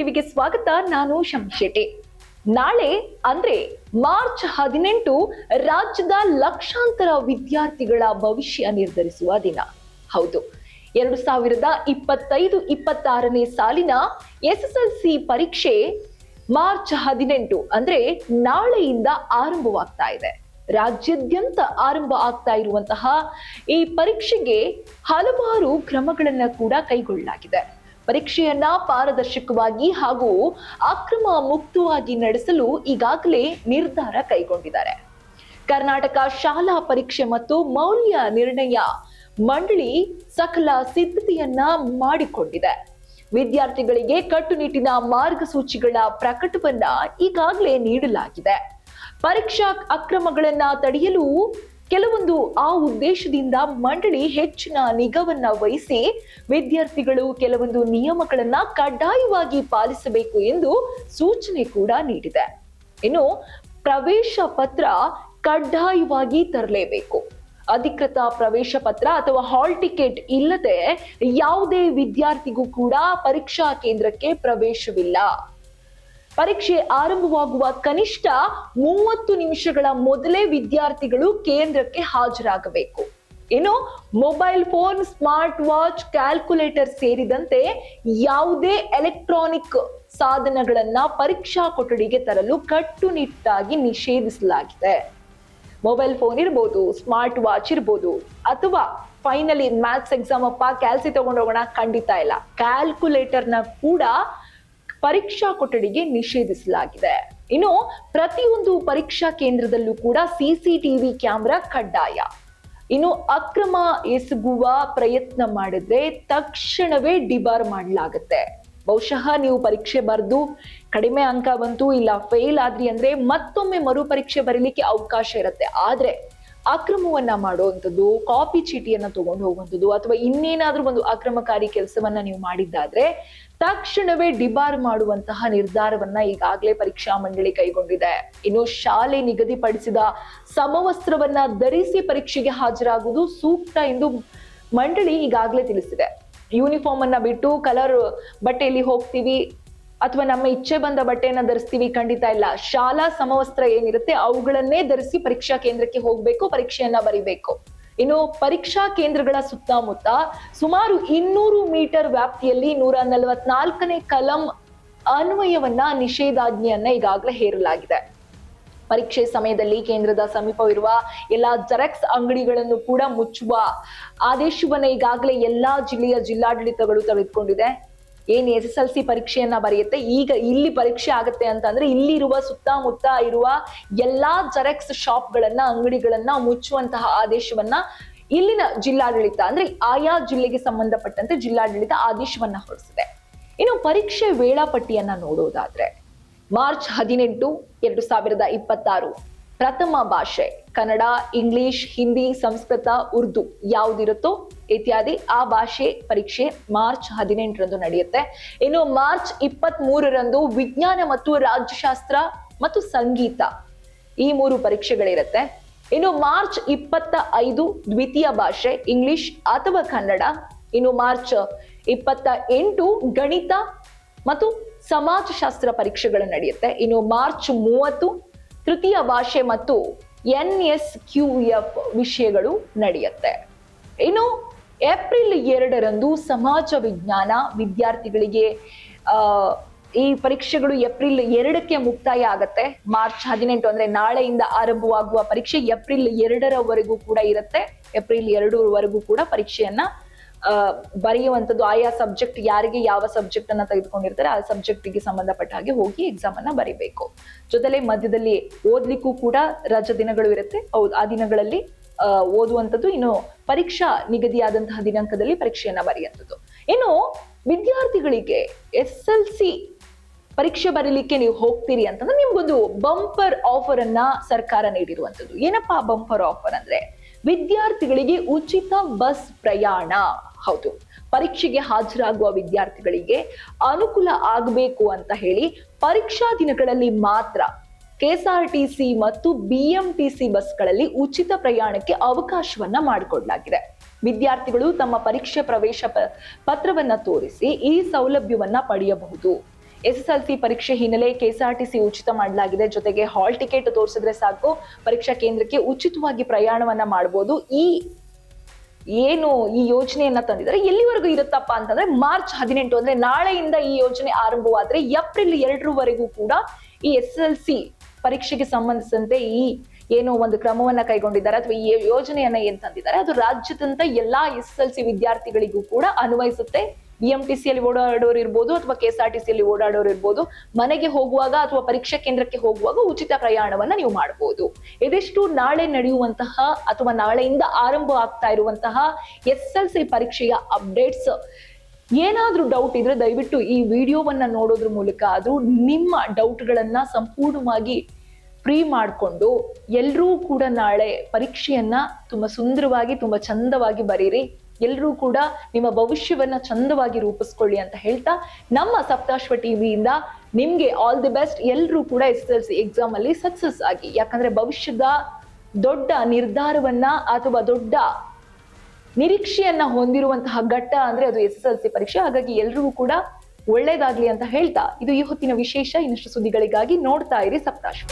ಟಿವಿಗೆ ಸ್ವಾಗತ. ನಾನು ಶಂಶೆಟ್ಟಿ. ನಾಳೆ ಅಂದ್ರೆ ಮಾರ್ಚ್ 18 ರಾಜ್ಯದ ಲಕ್ಷಾಂತರ ವಿದ್ಯಾರ್ಥಿಗಳ ಭವಿಷ್ಯ ನಿರ್ಧರಿಸುವ ದಿನ. ಹೌದು, 2025-26ನೇ ಸಾಲಿನ SSLC ಪರೀಕ್ಷೆ ಮಾರ್ಚ್ 18 ಅಂದ್ರೆ ನಾಳೆಯಿಂದ ಆರಂಭವಾಗ್ತಾ ಇದೆ. ರಾಜ್ಯಾದ್ಯಂತ ಆರಂಭ ಆಗ್ತಾ ಇರುವಂತಹ ಈ ಪರೀಕ್ಷೆಗೆ ಹಲವಾರು ಕ್ರಮಗಳನ್ನ ಕೂಡ ಕೈಗೊಳ್ಳಲಾಗಿದೆ. ಪರೀಕ್ಷೆಯನ್ನ ಪಾರದರ್ಶಕವಾಗಿ ಹಾಗೂ ಅಕ್ರಮ ಮುಕ್ತವಾಗಿ ನಡೆಸಲು ಈಗಾಗಲೇ ನಿರ್ಧಾರ ಕೈಗೊಂಡಿದ್ದಾರೆ. ಕರ್ನಾಟಕ ಶಾಲಾ ಪರೀಕ್ಷೆ ಮತ್ತು ಮೌಲ್ಯ ನಿರ್ಣಯ ಮಂಡಳಿ ಸಕಲ ಸಿದ್ಧತೆಯನ್ನ ಮಾಡಿಕೊಂಡಿದೆ. ವಿದ್ಯಾರ್ಥಿಗಳಿಗೆ ಕಟ್ಟುನಿಟ್ಟಿನ ಮಾರ್ಗಸೂಚಿಗಳ ಪ್ರಕಟವನ್ನ ಈಗಾಗಲೇ ನೀಡಲಾಗಿದೆ. ಪರೀಕ್ಷಾ ಅಕ್ರಮಗಳನ್ನ ತಡೆಯಲು ಕೆಲವೊಂದು ಆ ಉದ್ದೇಶದಿಂದ ಮಂಡಳಿ ಹೆಚ್ಚಿನ ನಿಗಾವನ್ನ ವಹಿಸಿ ವಿದ್ಯಾರ್ಥಿಗಳು ಕೆಲವೊಂದು ನಿಯಮಗಳನ್ನ ಕಡ್ಡಾಯವಾಗಿ ಪಾಲಿಸಬೇಕು ಎಂದು ಸೂಚನೆ ಕೂಡ ನೀಡಿದೆ. ಇನ್ನು ಪ್ರವೇಶ ಪತ್ರ ಕಡ್ಡಾಯವಾಗಿ ತರಲೇಬೇಕು. ಅಧಿಕೃತ ಪ್ರವೇಶ ಪತ್ರ ಅಥವಾ ಹಾಲ್ ಟಿಕೆಟ್ ಇಲ್ಲದೆ ಯಾವುದೇ ವಿದ್ಯಾರ್ಥಿಗೂ ಕೂಡ ಪರೀಕ್ಷಾ ಕೇಂದ್ರಕ್ಕೆ ಪ್ರವೇಶವಿಲ್ಲ. ಪರೀಕ್ಷೆ ಆರಂಭವಾಗುವ ಕನಿಷ್ಠ 30 ನಿಮಿಷಗಳ ಮೊದಲೇ ವಿದ್ಯಾರ್ಥಿಗಳು ಕೇಂದ್ರಕ್ಕೆ ಹಾಜರಾಗಬೇಕು. ಇನ್ನು mobile phone, smart watch, calculator ಸೇರಿದಂತೆ ಯಾವುದೇ ಎಲೆಕ್ಟ್ರಾನಿಕ್ ಸಾಧನಗಳನ್ನ ಪರೀಕ್ಷಾ ಕೊಠಡಿಗೆ ತರಲು ಕಟ್ಟುನಿಟ್ಟಾಗಿ ನಿಷೇಧಿಸಲಾಗಿದೆ. ಮೊಬೈಲ್ ಫೋನ್ ಇರ್ಬೋದು, ಸ್ಮಾರ್ಟ್ ವಾಚ್ ಇರ್ಬೋದು, ಅಥವಾ ಫೈನಲಿ ಮ್ಯಾಥ್ಸ್ ಎಕ್ಸಾಮ್ ಅಪ್ಪ ಕ್ಯಾಲ್ಸಿ ತಗೊಂಡು ಹೋಗೋಣ, ಖಂಡಿತ ಇಲ್ಲ. ಕ್ಯಾಲ್ಕುಲೇಟರ್ನ ಕೂಡ ಪರೀಕ್ಷಾ ಕೊಠಡಿಗೆ ನಿಷೇಧಿಸಲಾಗಿದೆ. ಇನ್ನು ಪ್ರತಿಯೊಂದು ಪರೀಕ್ಷಾ ಕೇಂದ್ರದಲ್ಲೂ ಕೂಡ CCTV ಕ್ಯಾಮೆರಾ ಕಡ್ಡಾಯ. ಇನ್ನು ಅಕ್ರಮ ಎಸಗುವ ಪ್ರಯತ್ನ ಮಾಡಿದ್ರೆ ತಕ್ಷಣವೇ ಡಿಬಾರ್ ಮಾಡಲಾಗುತ್ತೆ. ಬಹುಶಃ ನೀವು ಪರೀಕ್ಷೆ ಬರೆದು ಕಡಿಮೆ ಅಂಕ ಬಂತು, ಇಲ್ಲ ಫೇಲ್ ಆದ್ರಿ ಅಂದ್ರೆ ಮತ್ತೊಮ್ಮೆ ಮರು ಪರೀಕ್ಷೆ ಬರೀಲಿಕ್ಕೆ ಅವಕಾಶ ಇರುತ್ತೆ. ಆದ್ರೆ ಅಕ್ರಮವನ್ನ ಮಾಡುವಂಥದ್ದು, ಕಾಪಿ ಚೀಟಿಯನ್ನ ತಗೊಂಡು ಹೋಗುವಂಥದ್ದು ಅಥವಾ ಇನ್ನೇನಾದ್ರೂ ಒಂದು ಅಕ್ರಮಕಾರಿ ಕೆಲಸವನ್ನ ನೀವು ಮಾಡಿದ್ದಾದ್ರೆ ತಕ್ಷಣವೇ ಡಿಬಾರ್ ಮಾಡುವಂತಹ ನಿರ್ಧಾರವನ್ನ ಈಗಾಗಲೇ ಪರೀಕ್ಷಾ ಮಂಡಳಿ ಕೈಗೊಂಡಿದೆ. ಇನ್ನು ಶಾಲೆ ನಿಗದಿಪಡಿಸಿದ ಸಮವಸ್ತ್ರವನ್ನ ಧರಿಸಿ ಪರೀಕ್ಷೆಗೆ ಹಾಜರಾಗುವುದು ಸೂಕ್ತ ಎಂದು ಮಂಡಳಿ ಈಗಾಗಲೇ ತಿಳಿಸಿದೆ. ಯೂನಿಫಾರ್ಮ್ ಅನ್ನ ಬಿಟ್ಟು ಕಲರ್ ಬಟ್ಟೆಯಲ್ಲಿ ಹೋಗ್ತೀವಿ ಅಥವಾ ನಮ್ಮ ಇಚ್ಛೆ ಬಂದ ಬಟ್ಟೆಯನ್ನ ಧರಿಸ್ತೀವಿ, ಖಂಡಿತ ಇಲ್ಲ. ಶಾಲಾ ಸಮವಸ್ತ್ರ ಏನಿರುತ್ತೆ ಅವುಗಳನ್ನೇ ಧರಿಸಿ ಪರೀಕ್ಷಾ ಕೇಂದ್ರಕ್ಕೆ ಹೋಗ್ಬೇಕು, ಪರೀಕ್ಷೆಯನ್ನ ಬರಿಬೇಕು. ಇನ್ನು ಪರೀಕ್ಷಾ ಕೇಂದ್ರಗಳ ಸುತ್ತಮುತ್ತ ಸುಮಾರು 200 ಮೀಟರ್ ವ್ಯಾಪ್ತಿಯಲ್ಲಿ 144ನೇ ಕಲಂ ಅನ್ವಯವನ್ನ ನಿಷೇಧಾಜ್ಞೆಯನ್ನ ಈಗಾಗಲೇ ಹೇರಲಾಗಿದೆ. ಪರೀಕ್ಷೆ ಸಮಯದಲ್ಲಿ ಕೇಂದ್ರದ ಸಮೀಪವಿರುವ ಎಲ್ಲಾ ಜೆರಾಕ್ಸ್ ಅಂಗಡಿಗಳನ್ನು ಕೂಡ ಮುಚ್ಚುವ ಆದೇಶವನ್ನ ಈಗಾಗಲೇ ಎಲ್ಲಾ ಜಿಲ್ಲೆಯ ಜಿಲ್ಲಾಡಳಿತಗಳು ತೆಗೆದುಕೊಂಡಿದೆ. ಏನ್ SSLC ಪರೀಕ್ಷೆಯನ್ನ ಬರೆಯುತ್ತೆ, ಈಗ ಇಲ್ಲಿ ಪರೀಕ್ಷೆ ಆಗುತ್ತೆ ಅಂತಂದ್ರೆ ಇಲ್ಲಿರುವ ಸುತ್ತಮುತ್ತ ಇರುವ ಎಲ್ಲಾ ಜೆರಾಕ್ಸ್ ಶಾಪ್ಗಳನ್ನ, ಅಂಗಡಿಗಳನ್ನ ಮುಚ್ಚುವಂತಹ ಆದೇಶವನ್ನ ಇಲ್ಲಿನ ಜಿಲ್ಲಾಡಳಿತ ಅಂದ್ರೆ ಆಯಾ ಜಿಲ್ಲೆಗೆ ಸಂಬಂಧಪಟ್ಟಂತೆ ಜಿಲ್ಲಾಡಳಿತ ಆದೇಶವನ್ನ ಹೊರಡಿಸಿದೆ. ಇನ್ನು ಪರೀಕ್ಷೆ ವೇಳಾಪಟ್ಟಿಯನ್ನ ನೋಡೋದಾದ್ರೆ ಮಾರ್ಚ್ 18, 2026 ಪ್ರಥಮ ಭಾಷೆ ಕನ್ನಡ, ಇಂಗ್ಲಿಷ್, ಹಿಂದಿ, ಸಂಸ್ಕೃತ, ಉರ್ದು ಯಾವುದಿರುತ್ತೋ ಇತ್ಯಾದಿ ಆ ಭಾಷೆ ಪರೀಕ್ಷೆ ಮಾರ್ಚ್ 18ರಂದು ನಡೆಯುತ್ತೆ. ಇನ್ನು ಮಾರ್ಚ್ 23ರಂದು ವಿಜ್ಞಾನ ಮತ್ತು ರಾಜ್ಯಶಾಸ್ತ್ರ ಮತ್ತು ಸಂಗೀತ ಈ 3 ಪರೀಕ್ಷೆಗಳಿರುತ್ತೆ. ಇನ್ನು ಮಾರ್ಚ್ 25 ದ್ವಿತೀಯ ಭಾಷೆ ಇಂಗ್ಲಿಷ್ ಅಥವಾ ಕನ್ನಡ. ಇನ್ನು ಮಾರ್ಚ್ 28 ಗಣಿತ ಮತ್ತು ಸಮಾಜಶಾಸ್ತ್ರ ಪರೀಕ್ಷೆಗಳು ನಡೆಯುತ್ತೆ. ಇನ್ನು ಮಾರ್ಚ್ 30 ತೃತೀಯ ಭಾಷೆ ಮತ್ತು NSQF ವಿಷಯಗಳು ನಡೆಯುತ್ತೆ. ಇನ್ನು ಏಪ್ರಿಲ್ 2ರಂದು ಸಮಾಜ ವಿಜ್ಞಾನ ವಿದ್ಯಾರ್ಥಿಗಳಿಗೆ ಈ ಪರೀಕ್ಷೆಗಳು ಏಪ್ರಿಲ್ 2ಕ್ಕೆ ಮುಕ್ತಾಯ ಆಗತ್ತೆ. ಮಾರ್ಚ್ 18 ಅಂದ್ರೆ ನಾಳೆಯಿಂದ ಆರಂಭವಾಗುವ ಪರೀಕ್ಷೆ ಏಪ್ರಿಲ್ 2ರವರೆಗೂ ಕೂಡ ಇರುತ್ತೆ. ಏಪ್ರಿಲ್ 2ರವರೆಗೂ ಕೂಡ ಪರೀಕ್ಷೆಯನ್ನ ಬರೆಯುವಂಥದ್ದು. ಆಯಾ ಸಬ್ಜೆಕ್ಟ್ ಯಾರಿಗೆ ಯಾವ ಸಬ್ಜೆಕ್ಟ್ ಅನ್ನ ತೆಗೆದುಕೊಂಡಿರ್ತಾರೆ ಆ ಸಬ್ಜೆಕ್ಟಿಗೆ ಸಂಬಂಧಪಟ್ಟ ಹಾಗೆ ಹೋಗಿ ಎಕ್ಸಾಮ್ ಅನ್ನ ಬರೀಬೇಕು. ಜೊತೆಲೆ ಮಧ್ಯದಲ್ಲಿ ಓದ್ಲಿಕ್ಕೂ ಕೂಡ ರಜಾ ದಿನಗಳು ಇರುತ್ತೆ. ಹೌದು, ಆ ದಿನಗಳಲ್ಲಿ ಓದುವಂಥದ್ದು. ಇನ್ನು ಪರೀಕ್ಷಾ ನಿಗದಿಯಾದಂತಹ ದಿನಾಂಕದಲ್ಲಿ ಪರೀಕ್ಷೆಯನ್ನ ಬರೆಯುವಂಥದ್ದು. ಇನ್ನು ವಿದ್ಯಾರ್ಥಿಗಳಿಗೆ SSLC ಪರೀಕ್ಷೆ ಬರೀಲಿಕ್ಕೆ ನೀವು ಹೋಗ್ತೀರಿ ಅಂತಂದ್ರೆ ನಿಮ್ಗೊಂದು ಬಂಪರ್ ಆಫರ್ ಅನ್ನ ಸರ್ಕಾರ ನೀಡಿರುವಂಥದ್ದು. ಏನಪ್ಪಾ ಬಂಪರ್ ಆಫರ್ ಅಂದ್ರೆ ವಿದ್ಯಾರ್ಥಿಗಳಿಗೆ ಉಚಿತ ಬಸ್ ಪ್ರಯಾಣ. ಹೌದು, ಪರೀಕ್ಷೆಗೆ ಹಾಜರಾಗುವ ವಿದ್ಯಾರ್ಥಿಗಳಿಗೆ ಅನುಕೂಲ ಆಗಬೇಕು ಅಂತ ಹೇಳಿ ಪರೀಕ್ಷಾ ದಿನಗಳಲ್ಲಿ ಮಾತ್ರ KSRTC ಮತ್ತು BMTC ಬಸ್ಗಳಲ್ಲಿ ಉಚಿತ ಪ್ರಯಾಣಕ್ಕೆ ಅವಕಾಶವನ್ನ ಮಾಡಿಕೊಡಲಾಗಿದೆ. ವಿದ್ಯಾರ್ಥಿಗಳು ತಮ್ಮ ಪರೀಕ್ಷೆ ಪ್ರವೇಶ ಪತ್ರವನ್ನ ತೋರಿಸಿ ಈ ಸೌಲಭ್ಯವನ್ನ ಪಡೆಯಬಹುದು. SSLC ಪರೀಕ್ಷೆ ಹಿನ್ನೆಲೆ KSRTC ಉಚಿತ ಮಾಡಲಾಗಿದೆ. ಜೊತೆಗೆ ಹಾಲ್ ಟಿಕೆಟ್ ತೋರಿಸಿದ್ರೆ ಸಾಕು ಪರೀಕ್ಷಾ ಕೇಂದ್ರಕ್ಕೆ ಉಚಿತವಾಗಿ ಪ್ರಯಾಣವನ್ನ ಮಾಡಬಹುದು. ಏನು ಈ ಯೋಜನೆಯನ್ನ ತಂದಿದ್ದಾರೆ ಎಲ್ಲಿವರೆಗೂ ಇರುತ್ತಪ್ಪ ಅಂತಂದ್ರೆ ಮಾರ್ಚ್ 18 ಅಂದ್ರೆ ನಾಳೆಯಿಂದ ಈ ಯೋಜನೆ ಆರಂಭವಾದ್ರೆ ಏಪ್ರಿಲ್ 2 ಕೂಡ ಈ SSLC ಪರೀಕ್ಷೆಗೆ ಸಂಬಂಧಿಸಿದಂತೆ ಈ ಏನೋ ಒಂದು ಕ್ರಮವನ್ನ ಕೈಗೊಂಡಿದ್ದಾರೆ ಅಥವಾ ಈ ಯೋಜನೆಯನ್ನ ಏನ್ ತಂದಿದ್ದಾರೆ ಅದು ರಾಜ್ಯದಂತ ಎಲ್ಲಾ SSLC ವಿದ್ಯಾರ್ಥಿಗಳಿಗೂ ಕೂಡ ಅನ್ವಯಿಸುತ್ತೆ. BMTC ಯಲ್ಲಿ ಓಡಾಡೋರು ಇರ್ಬೋದು ಅಥವಾ KSRTC ಯಲ್ಲಿ ಓಡಾಡೋರು ಇರ್ಬೋದು, ಮನೆಗೆ ಹೋಗುವಾಗ ಅಥವಾ ಪರೀಕ್ಷಾ ಕೇಂದ್ರಕ್ಕೆ ಹೋಗುವಾಗ ಉಚಿತ ಪ್ರಯಾಣವನ್ನ ನೀವು ಮಾಡಬಹುದು. ಇದಿಷ್ಟು ನಾಳೆ ನಡೆಯುವಂತಹ ಅಥವಾ ನಾಳೆಯಿಂದ ಆರಂಭ ಆಗ್ತಾ ಇರುವಂತಹ SSLC ಪರೀಕ್ಷೆಯ ಅಪ್ಡೇಟ್ಸ್. ಏನಾದ್ರೂ ಡೌಟ್ ಇದ್ರೆ ದಯವಿಟ್ಟು ಈ ವಿಡಿಯೋವನ್ನ ನೋಡೋದ್ರ ಮೂಲಕ ಆದ್ರೂ ನಿಮ್ಮ ಡೌಟ್ಗಳನ್ನ ಸಂಪೂರ್ಣವಾಗಿ ಫ್ರೀ ಮಾಡಿಕೊಂಡು ಎಲ್ಲರೂ ಕೂಡ ನಾಳೆ ಪರೀಕ್ಷೆಯನ್ನ ತುಂಬಾ ಸುಂದರವಾಗಿ ತುಂಬಾ ಚಂದವಾಗಿ ಬರೀರಿ. ಎಲ್ಲರೂ ಕೂಡ ನಿಮ್ಮ ಭವಿಷ್ಯವನ್ನ ಚಂದವಾಗಿ ರೂಪಿಸ್ಕೊಳ್ಳಿ ಅಂತ ಹೇಳ್ತಾ ನಮ್ಮ ಸಪ್ತಾಶ್ವ ಟಿವಿಯಿಂದ ನಿಮ್ಗೆ ಆಲ್ ದಿ ಬೆಸ್ಟ್. ಎಲ್ಲರೂ ಕೂಡ SSLC ಎಕ್ಸಾಮ್ ಅಲ್ಲಿ ಸಕ್ಸಸ್ ಆಗಿ, ಯಾಕಂದ್ರೆ ಭವಿಷ್ಯದ ದೊಡ್ಡ ನಿರ್ಧಾರವನ್ನ ಅಥವಾ ದೊಡ್ಡ ನಿರೀಕ್ಷೆಯನ್ನ ಹೊಂದಿರುವಂತಹ ಘಟ್ಟ ಅಂದ್ರೆ ಅದು SSLC ಪರೀಕ್ಷೆ. ಹಾಗಾಗಿ ಎಲ್ರಿಗೂ ಕೂಡ ಒಳ್ಳೇದಾಗ್ಲಿ ಅಂತ ಹೇಳ್ತಾ ಇದು ಈ ಹೊತ್ತಿನ ವಿಶೇಷ. ಇನ್ನಷ್ಟು ಸುದ್ದಿಗಳಿಗಾಗಿ ನೋಡ್ತಾ ಇರಿ ಸಪ್ತಾಶ್ವ.